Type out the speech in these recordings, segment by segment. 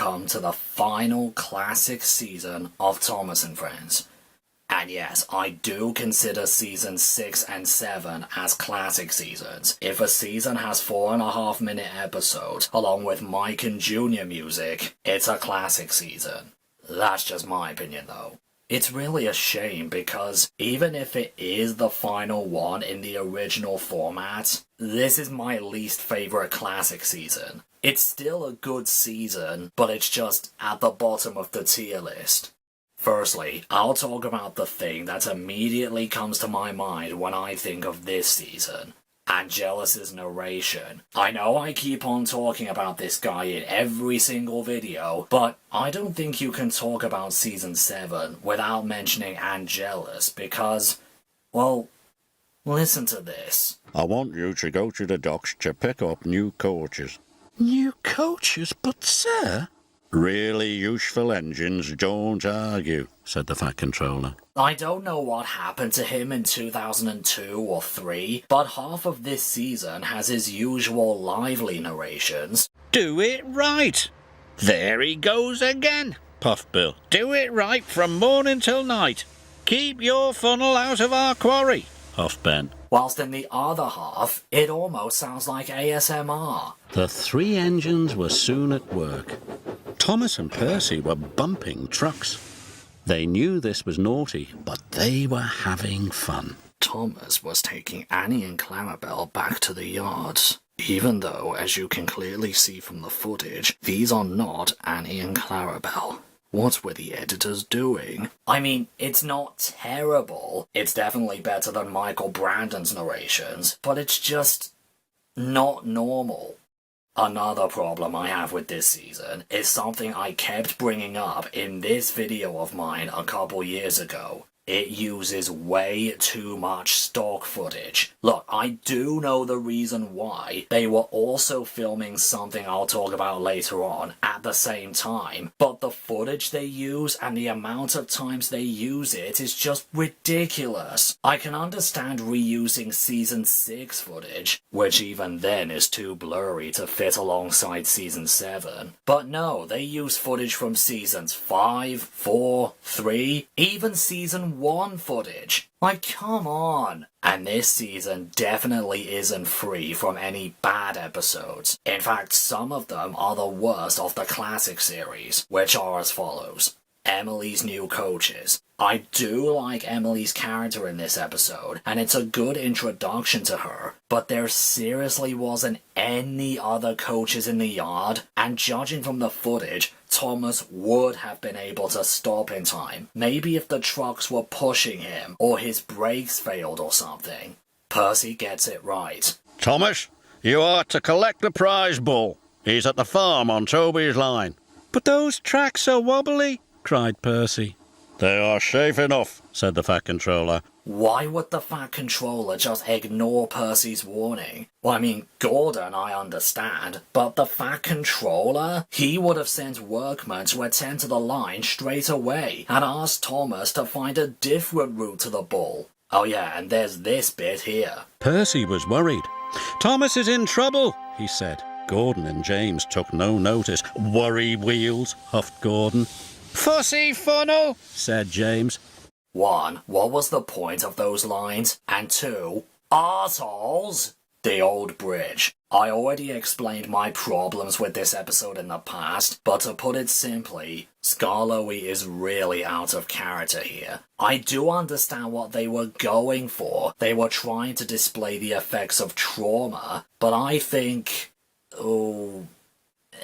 come to the final classic season of Thomas and Friends. And yes, I do consider seasons 6 and 7 as classic seasons. If a season has 4.5-minute episodes, along with Mike and Junior music, it's a classic season. That's just my opinion though. It's really a shame because even if it is the final one in the original format, this is my least favourite classic season. It's still a good season, but it's just at the bottom of the tier list. Firstly, I'll talk about the thing that immediately comes to my mind when I think of this season. Angelus's narration. I know I keep on talking about this guy in every single video, but I don't think you can talk about season 7 without mentioning Angelus because, well, listen to this. I want you to go to the docks to pick up new coaches. New coaches? But sir... Really useful engines don't argue, said the Fat Controller. I don't know what happened to him in 2002 or 3, but half of this season has his usual lively narrations. Do it right! There he goes again, puffed Bill. Do it right from morning till night. Keep your funnel out of our quarry, huffed Ben. Whilst in the other half, it almost sounds like ASMR. The three engines were soon at work. Thomas and Percy were bumping trucks. They knew this was naughty, but they were having fun. Thomas was taking Annie and Clarabelle back to the yards. Even though, as you can clearly see from the footage, these are not Annie and Clarabelle. What were the editors doing? I mean, it's not terrible. It's definitely better than Michael Brandon's narrations, but it's just not normal. Another problem I have with this season is something I kept bringing up in this video of mine a couple years ago. It uses way too much stock footage. Look, I do know the reason why. They were also filming something I'll talk about later on at the same time, but the footage they use and the amount of times they use it is just ridiculous. I can understand reusing season 6 footage, which even then is too blurry to fit alongside season 7. But no, they use footage from seasons 5, 4, 3, even season 1 footage. Like, come on. And this season definitely isn't free from any bad episodes. In fact, some of them are the worst of the classic series, which are as follows. Emily's new coaches. I do like Emily's character in this episode, and it's a good introduction to her, but there seriously wasn't any other coaches in the yard, and judging from the footage, Thomas would have been able to stop in time. Maybe if the trucks were pushing him, or his brakes failed or something. Percy gets it right. Thomas, you are to collect the prize bull. He's at the farm on Toby's line. But those tracks are wobbly, cried Percy. They are safe enough, said the Fat Controller. Why would the Fat Controller just ignore Percy's warning? Well, I mean, Gordon I understand, but the Fat Controller? He would have sent workmen to attend to the line straight away and asked Thomas to find a different route to the bull. Oh yeah, and there's this bit here. Percy was worried. Thomas is in trouble, he said. Gordon and James took no notice. Worry wheels, huffed Gordon. Fussy funnel, said James. 1. What was the point of those lines? And 2. Arseholes! The old bridge. I already explained my problems with this episode in the past, but to put it simply, Skarloey is really out of character here. I do understand what they were going for. They were trying to display the effects of trauma, but I think...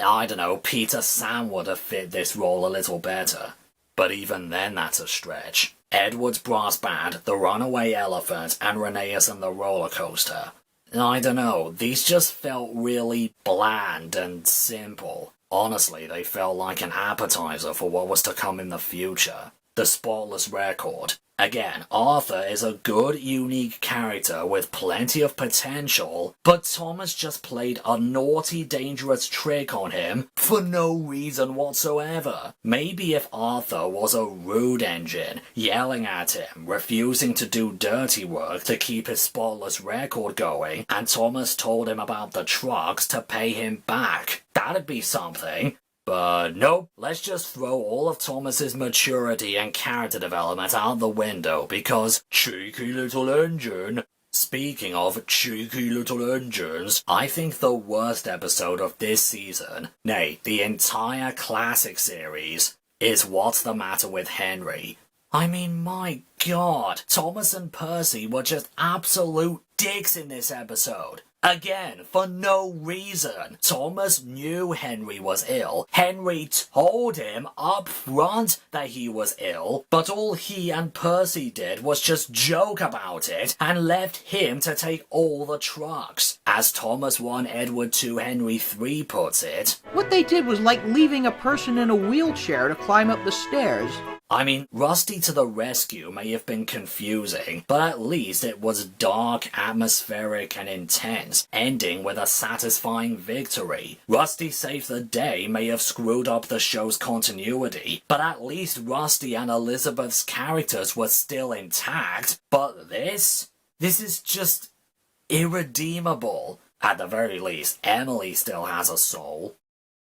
I don't know, Peter Sam would have fit this role a little better. But even then that's a stretch. Edward's Brass Band, The Runaway Elephant, and Rheneas and the Roller Coaster. I don't know, these just felt really bland and simple. Honestly, they felt like an appetizer for what was to come in the future. The Spotless Record. Again, Arthur is a good, unique character with plenty of potential, but Thomas just played a naughty, dangerous trick on him for no reason whatsoever. Maybe if Arthur was a rude engine, yelling at him, refusing to do dirty work to keep his spotless record going, and Thomas told him about the trucks to pay him back, that'd be something. But nope, let's just throw all of Thomas's maturity and character development out the window because cheeky little engine. Speaking of cheeky little engines, I think the worst episode of this season, nay, the entire classic series, is What's the Matter with Henry. I mean, my god, Thomas and Percy were just absolute dicks in this episode. Again, for no reason. Thomas knew Henry was ill. Henry told him up front that he was ill, but all he and Percy did was just joke about it and left him to take all the trucks. As Thomas 1 Edward 2 Henry 3 puts it, what they did was like leaving a person in a wheelchair to climb up the stairs. I mean, Rusty to the rescue may have been confusing, but at least it was dark, atmospheric, and intense, ending with a satisfying victory. Rusty Saves the Day may have screwed up the show's continuity, but at least Rusty and Elizabeth's characters were still intact. But this is just irredeemable. At the very least, Emily still has a soul.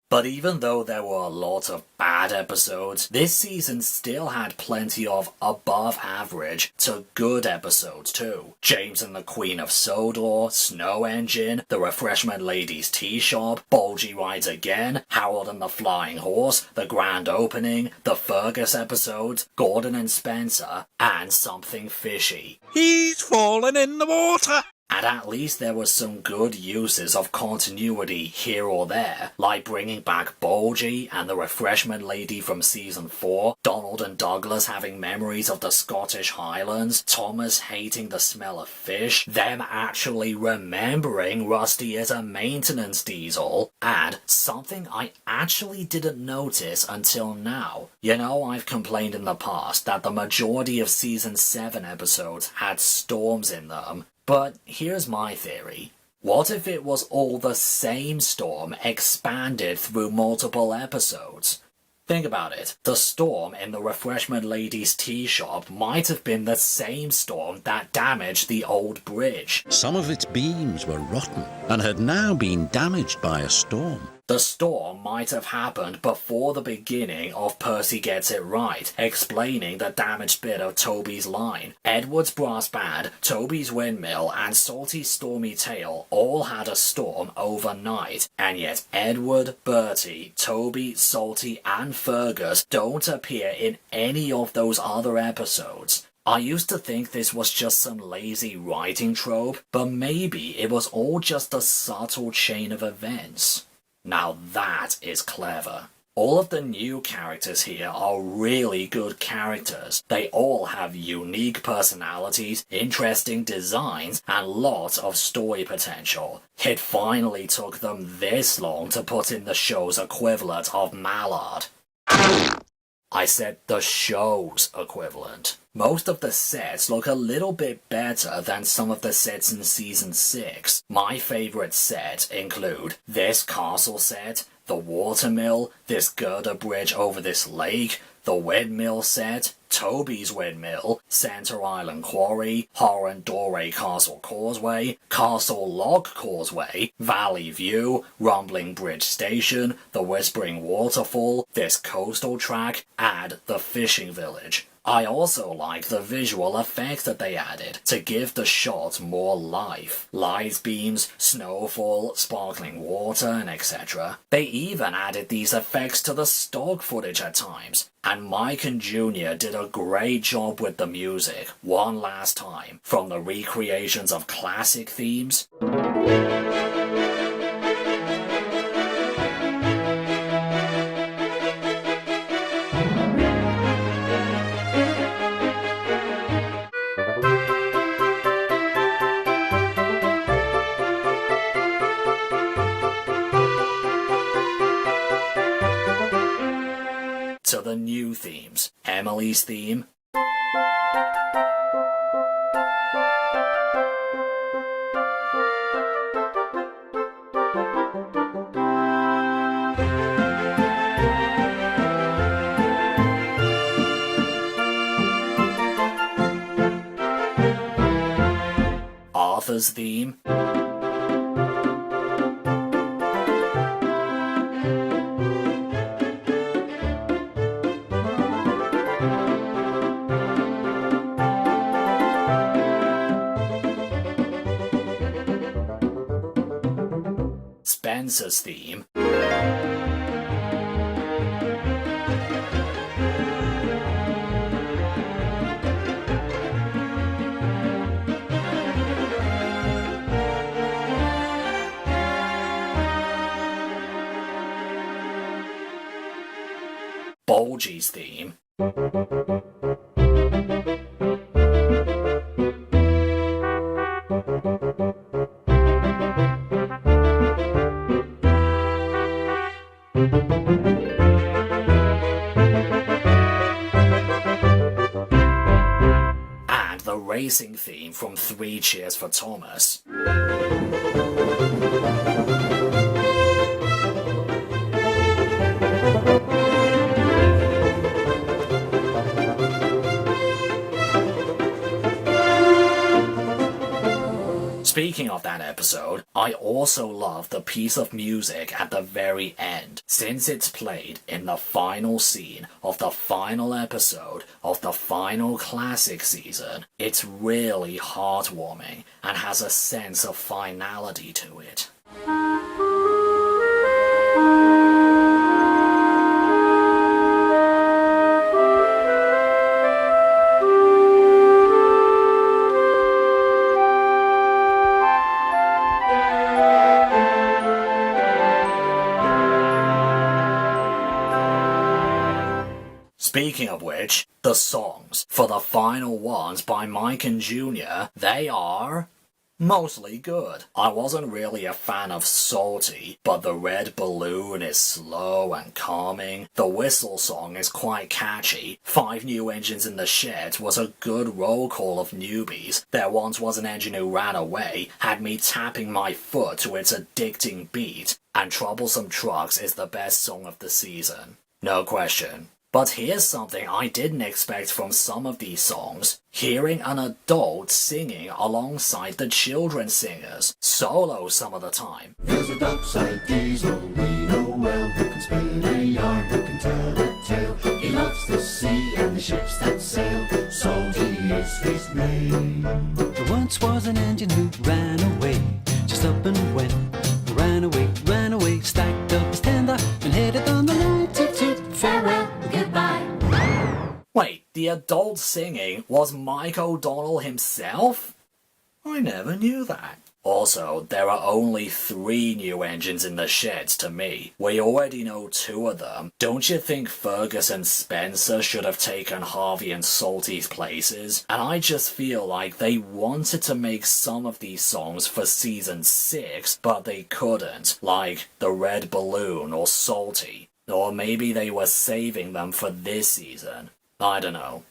But even though there were a lot of bad episodes, this season still had plenty of above average to good episodes too. James and the Queen of Sodor, Snow Engine, The Refreshment Lady's Tea Shop, Bulgy Rides Again, Harold and the Flying Horse, The Grand Opening, the Fergus episodes, Gordon and Spencer, and Something Fishy. He's fallen in the water! And at least there was some good uses of continuity here or there, like bringing back Bulgy and the Refreshment Lady from Season 4, Donald and Douglas having memories of the Scottish Highlands, Thomas hating the smell of fish, them actually remembering Rusty is a maintenance diesel, and something I actually didn't notice until now. You know, I've complained in the past that the majority of Season 7 episodes had storms in them. But here's my theory. What if it was all the same storm expanded through multiple episodes? Think about it. The storm in the Refreshment Lady's tea shop might have been the same storm that damaged the old bridge. Some of its beams were rotten and had now been damaged by a storm. The storm might have happened before the beginning of Percy Gets It Right, explaining the damaged bit of Toby's line. Edward's brass band, Toby's windmill, and Salty's stormy tale all had a storm overnight, and yet Edward, Bertie, Toby, Salty, and Fergus don't appear in any of those other episodes. I used to think this was just some lazy writing trope, but maybe it was all just a subtle chain of events. Now that is clever. All of the new characters here are really good characters. They all have unique personalities, interesting designs, and lots of story potential. It finally took them this long to put in the show's equivalent of Mallard. I said the show's equivalent. Most of the sets look a little bit better than some of the sets in Season 6. My favourite sets include this castle set, the watermill, this girder bridge over this lake, the windmill set, Toby's windmill, Center Island Quarry, Horrendore Castle Causeway, Castle Lock Causeway, Valley View, Rumbling Bridge Station, the Whispering Waterfall, this coastal track, and the fishing village. I also like the visual effects that they added to give the shots more life. Light beams, snowfall, sparkling water, and etc. They even added these effects to the stock footage at times. And Mike and Junior did a great job with the music, one last time, from the recreations of classic themes to the new themes. Emily's theme, Arthur's theme, Spencer's theme. Bulgy's theme. And the racing theme from 3 Cheers for Thomas. Speaking of that episode, I also love the piece of music at the very end, since it's played in the final scene of the final episode of the final classic season. It's really heartwarming and has a sense of finality to it. Speaking of which, the songs for the final ones by Mike and Jr., they are mostly good. I wasn't really a fan of Salty, but the Red Balloon is slow and calming. The Whistle song is quite catchy. 5 New Engines in the Shed was a good roll call of newbies. There once was an engine who ran away, had me tapping my foot to its addicting beat. And Troublesome Trucks is the best song of the season. No question. But here's something I didn't expect from some of these songs. Hearing an adult singing alongside the children singers, solo some of the time. There's a dockside diesel we know well, who can spin a yarn, who can tell a tale. He loves the sea and the ships that sail, Salty is his name. There once was an engine who ran away, just up and went. Ran away, stacked up his tender, and headed on the line. Toot toot, farewell, goodbye. Wait, the adult singing was Mike O'Donnell himself? I never knew that. Also, there are only 3 new engines in the sheds to me. We already know 2 of them. Don't you think Fergus and Spencer should have taken Harvey and Salty's places? And I just feel like they wanted to make some of these songs for season 6, but they couldn't, like the Red Balloon or Salty. Or maybe they were saving them for this season. I don't know.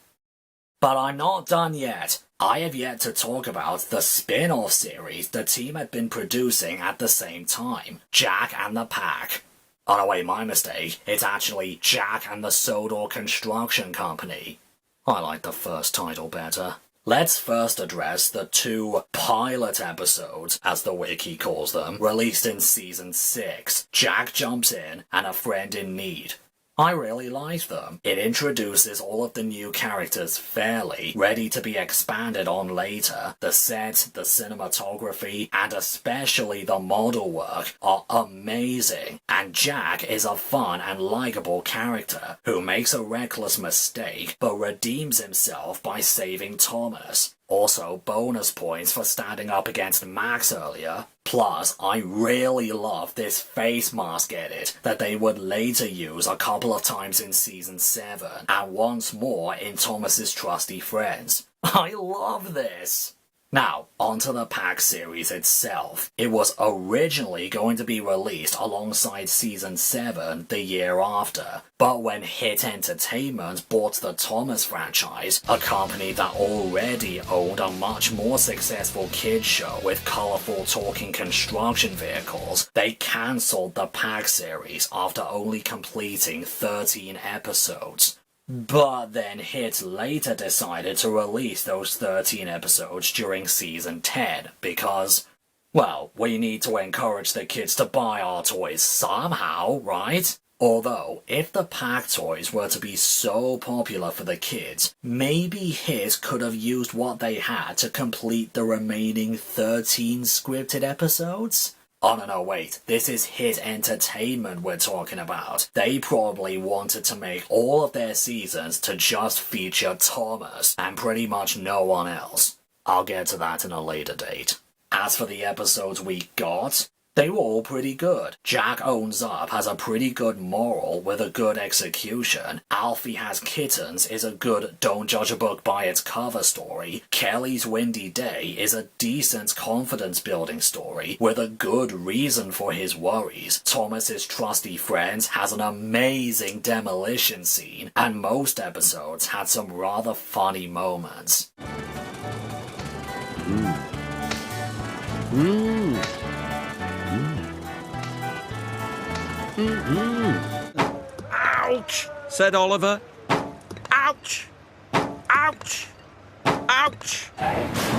But I'm not done yet. I have yet to talk about the spin-off series the team had been producing at the same time, Jack and the Pack. Oh no wait, my mistake. It's actually Jack and the Sodor Construction Company. I like the first title better. Let's first address the 2 pilot episodes, as the wiki calls them, released in season 6, Jack Jumps In and A Friend in Need. I really liked them. It introduces all of the new characters fairly, ready to be expanded on later. The set, the cinematography, and especially the model work are amazing. And Jack is a fun and likable character who makes a reckless mistake but redeems himself by saving Thomas. Also, bonus points for standing up against Max earlier. Plus, I really love this face mask edit that they would later use a couple of times in season 7, and once more in Thomas's Trusty Friends. I love this! Now, onto the Pack series itself. It was originally going to be released alongside Season 7 the year after, but when Hit Entertainment bought the Thomas franchise, a company that already owned a much more successful kids show with colourful talking construction vehicles, they cancelled the Pack series after only completing 13 episodes. But then Hit later decided to release those 13 episodes during Season 10 because, well, we need to encourage the kids to buy our toys somehow, right? Although, if the Pack toys were to be so popular for the kids, maybe Hit could have used what they had to complete the remaining 13 scripted episodes? Oh no, wait, this is Hit Entertainment we're talking about. They probably wanted to make all of their seasons to just feature Thomas, and pretty much no one else. I'll get to that in a later date. As for the episodes we got, they were all pretty good. Jack Owns Up has a pretty good moral with a good execution. Alfie Has Kittens is a good don't judge a book by its cover story. Kelly's Windy Day is a decent confidence building story with a good reason for his worries. Thomas's Trusty Friends has an amazing demolition scene, and most episodes had some rather funny moments. Ouch, said Oliver. Ouch! Ouch! Ouch!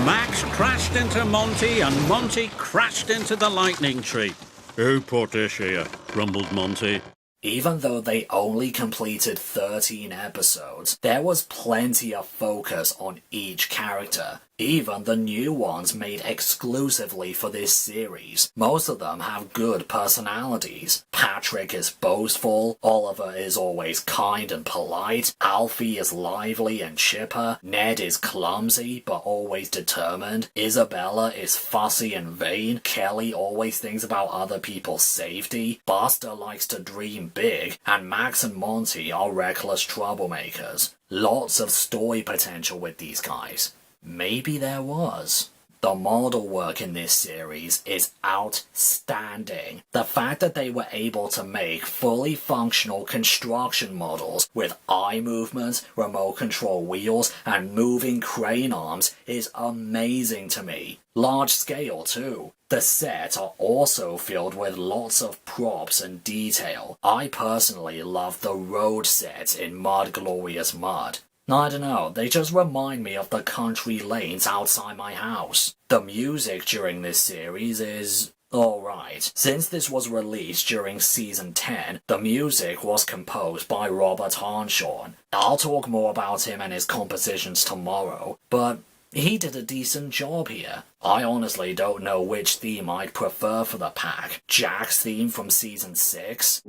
Max crashed into Monty and Monty crashed into the lightning tree. Who put this here? Grumbled Monty. Even though they only completed 13 episodes, there was plenty of focus on each character. Even the new ones made exclusively for this series. Most of them have good personalities. Patrick is boastful, Oliver is always kind and polite, Alfie is lively and chipper, Ned is clumsy but always determined, Isabella is fussy and vain, Kelly always thinks about other people's safety, Buster likes to dream big, and Max and Monty are reckless troublemakers. Lots of story potential with these guys. Maybe there was. The model work in this series is outstanding. The fact that they were able to make fully functional construction models with eye movements, remote control wheels, and moving crane arms is amazing to me. Large scale too. The sets are also filled with lots of props and detail. I personally love the road sets in Mud Glorious Mud. I don't know, they just remind me of the country lanes outside my house. The music during this series is alright. Since this was released during Season 10, the music was composed by Robert Harnshawn. I'll talk more about him and his compositions tomorrow, but he did a decent job here. I honestly don't know which theme I'd prefer for the pack. Jack's theme from Season 6?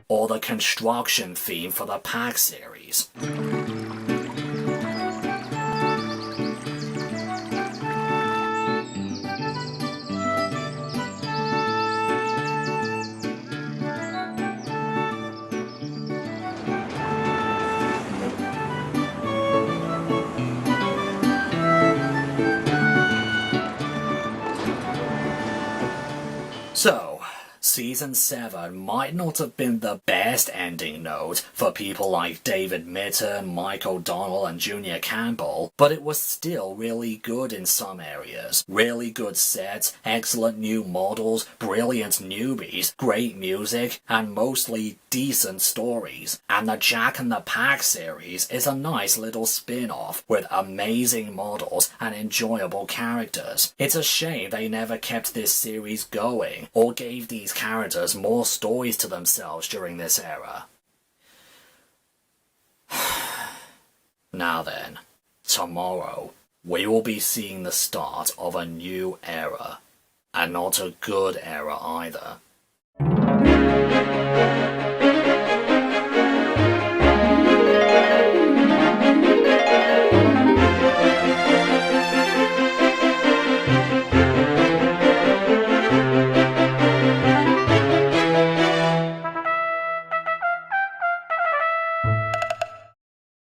Or the construction theme for the pack series. So, Season 7 might not have been the best ending note for people like David Mitton, Mike O'Donnell, and Junior Campbell, but it was still really good in some areas. Really good sets, excellent new models, brilliant newbies, great music, and mostly decent stories. And the Jack and the Pack series is a nice little spin-off with amazing models and enjoyable characters. It's a shame they never kept this series going, or gave these characters more stories to themselves during this era. Now then, tomorrow we will be seeing the start of a new era. And not a good era either.